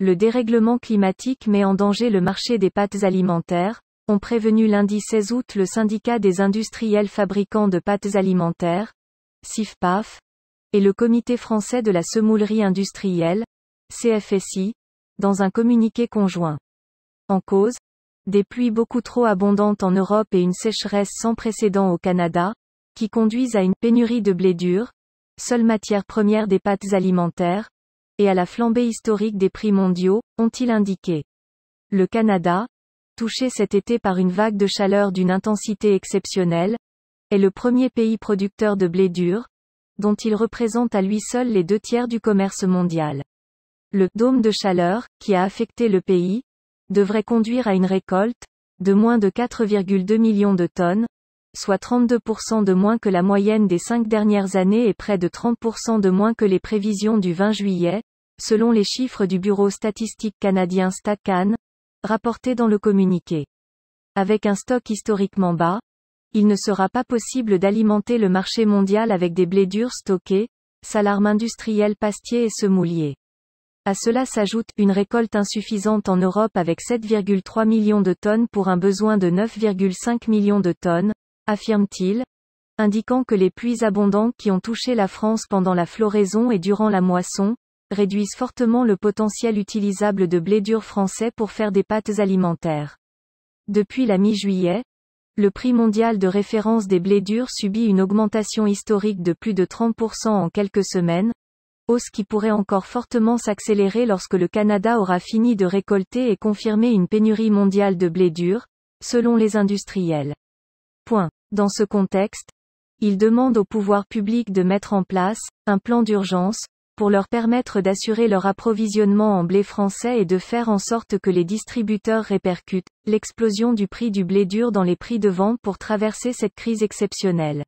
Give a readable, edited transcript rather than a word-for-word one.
Le dérèglement climatique met en danger le marché des pâtes alimentaires, ont prévenu lundi 16 août le syndicat des industriels fabricants de pâtes alimentaires, SIFPAF, et le Comité français de la semoulerie industrielle, CFSI, dans un communiqué conjoint. En cause, des pluies beaucoup trop abondantes en Europe et une sécheresse sans précédent au Canada, qui conduisent à une pénurie de blé dur, seule matière première des pâtes alimentaires, et à la flambée historique des prix mondiaux, ont-ils indiqué. Le Canada, touché cet été par une vague de chaleur d'une intensité exceptionnelle, est le premier pays producteur de blé dur, dont il représente à lui seul les 2/3 du commerce mondial. Le dôme de chaleur, qui a affecté le pays, devrait conduire à une récolte de moins de 4,2 millions de tonnes, soit 32% de moins que la moyenne des 5 dernières années et près de 30% de moins que les prévisions du 20 juillet, selon les chiffres du Bureau statistique canadien StatCan, rapportés dans le communiqué. Avec un stock historiquement bas, il ne sera pas possible d'alimenter le marché mondial avec des blés durs stockés, s'alarment industriels pastiers et semouliers. À cela s'ajoute une récolte insuffisante en Europe avec 7,3 millions de tonnes pour un besoin de 9,5 millions de tonnes, affirme-t-il, indiquant que les pluies abondantes qui ont touché la France pendant la floraison et durant la moisson, réduisent fortement le potentiel utilisable de blé dur français pour faire des pâtes alimentaires. Depuis la mi-juillet, le prix mondial de référence des blés durs subit une augmentation historique de plus de 30% en quelques semaines, hausse qui pourrait encore fortement s'accélérer lorsque le Canada aura fini de récolter et confirmer une pénurie mondiale de blé dur, selon les industriels. Dans ce contexte, il demande aux pouvoirs publics de mettre en place un plan d'urgence, pour leur permettre d'assurer leur approvisionnement en blé français et de faire en sorte que les distributeurs répercutent l'explosion du prix du blé dur dans les prix de vente pour traverser cette crise exceptionnelle.